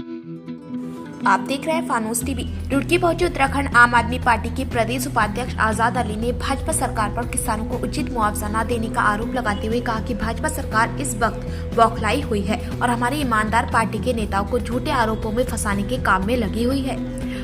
आप देख रहे हैं फानूस टीवी। रुड़की पहुंचे उत्तराखंड आम आदमी पार्टी के प्रदेश उपाध्यक्ष आजाद अली ने भाजपा सरकार पर किसानों को उचित मुआवजा न देने का आरोप लगाते हुए कहा कि भाजपा सरकार इस वक्त बौखलाई हुई है और हमारी ईमानदार पार्टी के नेताओं को झूठे आरोपों में फंसाने के काम में लगी हुई है।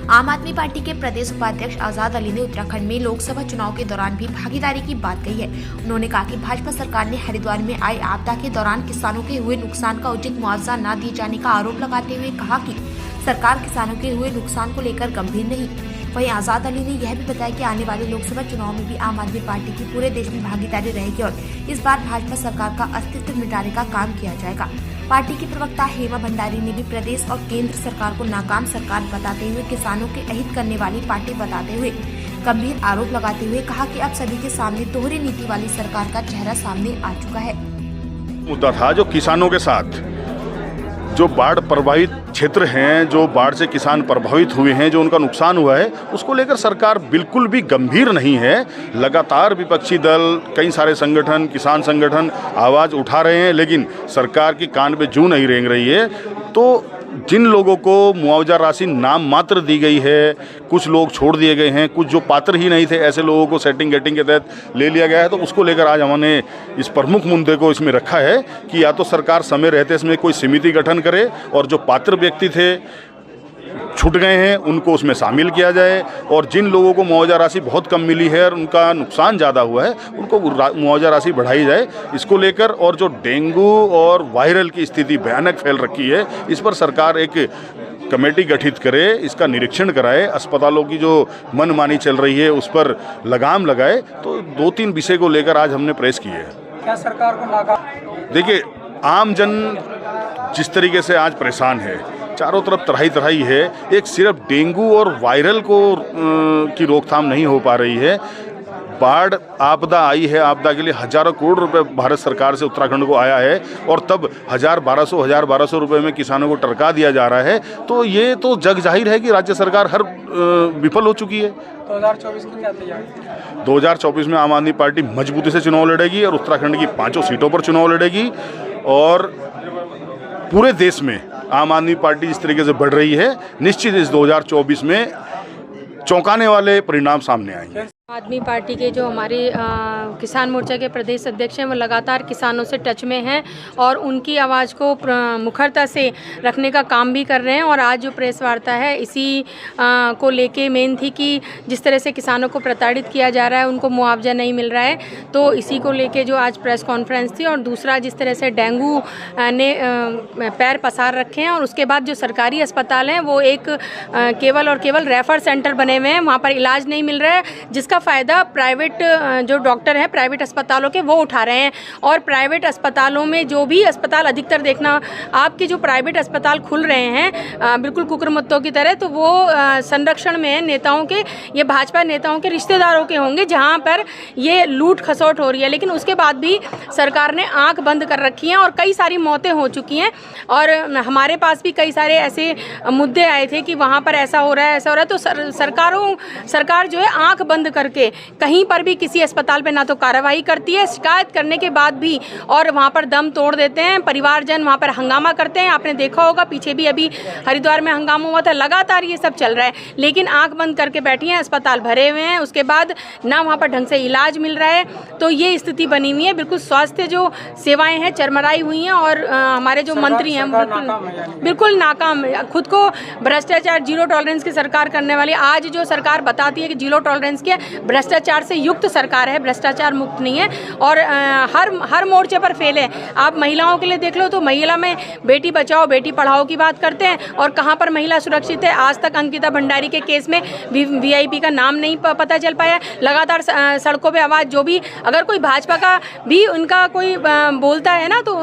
आम आदमी पार्टी के प्रदेश उपाध्यक्ष आजाद अली ने उत्तराखंड में लोकसभा चुनाव के दौरान भी भागीदारी की बात कही है। उन्होंने कहा कि भाजपा सरकार ने हरिद्वार में आई आपदा के दौरान किसानों के हुए नुकसान का उचित मुआवजा न दिए जाने का आरोप लगाते हुए कहा कि सरकार किसानों के हुए नुकसान को लेकर गंभीर नहीं। वहीं आजाद अली ने यह भी बताया कि आने वाले लोकसभा चुनाव में भी आम आदमी पार्टी की पूरे देश में भागीदारी रहेगी और इस बार भाजपा सरकार का अस्तित्व मिटाने का काम किया जाएगा। पार्टी की प्रवक्ता हेमा भंडारी ने भी प्रदेश और केंद्र सरकार को नाकाम सरकार बताते हुए किसानों के अहित करने वाली पार्टी बताते हुए गंभीर आरोप लगाते हुए कहा कि अब सभी के सामने दोहरी नीति वाली सरकार का चेहरा सामने आ चुका है। मुद्दा था जो किसानों के साथ जो बाढ़ प्रभावित क्षेत्र हैं, जो बाढ़ से किसान प्रभावित हुए हैं, जो उनका नुकसान हुआ है, उसको लेकर सरकार बिल्कुल भी गंभीर नहीं है। लगातार विपक्षी दल, कई सारे संगठन, किसान संगठन आवाज़ उठा रहे हैं, लेकिन सरकार की कान पे जूं नहीं रेंग रही है। तो जिन लोगों को मुआवजा राशि नाम मात्र दी गई है, कुछ लोग छोड़ दिए गए हैं, कुछ जो पात्र ही नहीं थे, ऐसे लोगों को सेटिंग गेटिंग के तहत ले लिया गया है। तो उसको लेकर आज हमने इस प्रमुख मुद्दे को इसमें रखा है कि या तो सरकार समय रहते इसमें कोई समिति गठन करे और जो पात्र व्यक्ति थे छूट गए हैं उनको उसमें शामिल किया जाए, और जिन लोगों को मुआवजा राशि बहुत कम मिली है और उनका नुकसान ज़्यादा हुआ है उनको मुआवजा राशि बढ़ाई जाए। इसको लेकर और जो डेंगू और वायरल की स्थिति भयानक फैल रखी है, इस पर सरकार एक कमेटी गठित करे, इसका निरीक्षण कराए, अस्पतालों की जो मनमानी चल रही है उस पर लगाम लगाए। तो 2-3 विषय को लेकर आज हमने प्रेस की है। क्या सरकार को नाकाम? देखिए, आम जन जिस तरीके से आज परेशान है, चारों तरफ तराही है, एक सिर्फ डेंगू और वायरल को की रोकथाम नहीं हो पा रही है। बाढ़ आपदा आई है, आपदा के लिए हजारों करोड़ रुपए भारत सरकार से उत्तराखंड को आया है और तब 1200 रुपए में किसानों को टरका दिया जा रहा है। तो ये तो जग जाहिर है कि राज्य सरकार हर विफल हो चुकी है। 2024 की क्या तैयारी? 2024 में आम आदमी पार्टी मजबूती से चुनाव लड़ेगी और उत्तराखंड की 5 सीटों पर चुनाव लड़ेगी, और पूरे देश में आम आदमी पार्टी जिस तरीके से बढ़ रही है, निश्चित इस 2024 में चौंकाने वाले परिणाम सामने आएंगे। आदमी पार्टी के जो हमारे किसान मोर्चा के प्रदेश अध्यक्ष हैं वो लगातार किसानों से टच में हैं और उनकी आवाज़ को मुखरता से रखने का काम भी कर रहे हैं। और आज जो प्रेस वार्ता है इसी को लेके मेन थी कि जिस तरह से किसानों को प्रताड़ित किया जा रहा है, उनको मुआवजा नहीं मिल रहा है, तो इसी को लेके जो आज प्रेस कॉन्फ्रेंस थी। और दूसरा, जिस तरह से डेंगू ने पैर पसार रखे हैं और उसके बाद जो सरकारी अस्पताल हैं वो एक केवल और केवल रेफर सेंटर बने हुए हैं, वहाँ पर इलाज नहीं मिल रहा है, जिसका फ़ायदा प्राइवेट जो डॉक्टर हैं प्राइवेट अस्पतालों के वो उठा रहे हैं। और प्राइवेट अस्पतालों में जो भी अस्पताल अधिकतर देखना, आपके जो प्राइवेट अस्पताल खुल रहे हैं बिल्कुल कुकुरमुत्तों की तरह, तो वो संरक्षण में नेताओं के, ये भाजपा नेताओं के रिश्तेदारों के होंगे, जहां पर ये लूट खसोट हो रही है। लेकिन उसके बाद भी सरकार ने आंख बंद कर रखी है और कई सारी मौतें हो चुकी हैं। और हमारे पास भी कई सारे ऐसे मुद्दे आए थे कि वहाँ पर ऐसा हो रहा है, ऐसा हो रहा है। तो सरकार जो है आंख बंद करके कहीं पर भी किसी अस्पताल पे ना तो कार्रवाई करती है, शिकायत करने के बाद भी, और वहाँ पर दम तोड़ देते हैं। परिवारजन वहाँ पर हंगामा करते हैं। आपने देखा होगा पीछे भी अभी हरिद्वार में हंगामा हुआ था। लगातार ये सब चल रहा है, लेकिन आंख बंद करके बैठी हैं, अस्पताल भरे हुए हैं, उसके बाद ना वहाँ पर ढंग से इलाज मिल रहा है। तो ये स्थिति बनी हुई है, बिल्कुल स्वास्थ्य जो सेवाएं हैं चरमराई हुई हैं। और हमारे जो मंत्री हैं बिल्कुल नाकाम, खुद को भ्रष्टाचार जीरो टॉलरेंस की सरकार करने वाली, आज जो सरकार बताती है कि जीरो टॉलरेंस की, भ्रष्टाचार से युक्त सरकार है, भ्रष्टाचार मुक्त नहीं है। और हर मोर्चे पर फेल है। आप महिलाओं के लिए देख लो तो महिला में बेटी बचाओ बेटी पढ़ाओ की बात करते हैं, और कहाँ पर महिला सुरक्षित है? आज तक अंकिता भंडारी के केस में VIP का नाम नहीं पता चल पाया। लगातार सड़कों पे आवाज़, जो भी अगर कोई भाजपा का भी उनका कोई बोलता है ना, तो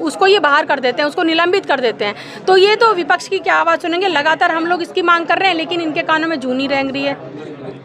उसको ये बाहर कर देते हैं, उसको निलंबित कर देते हैं। तो ये तो विपक्ष की क्या आवाज़ सुनेंगे? लगातार हम लोग इसकी मांग कर रहे हैं, लेकिन इनके कानों में जूं नहीं रेंग रही है।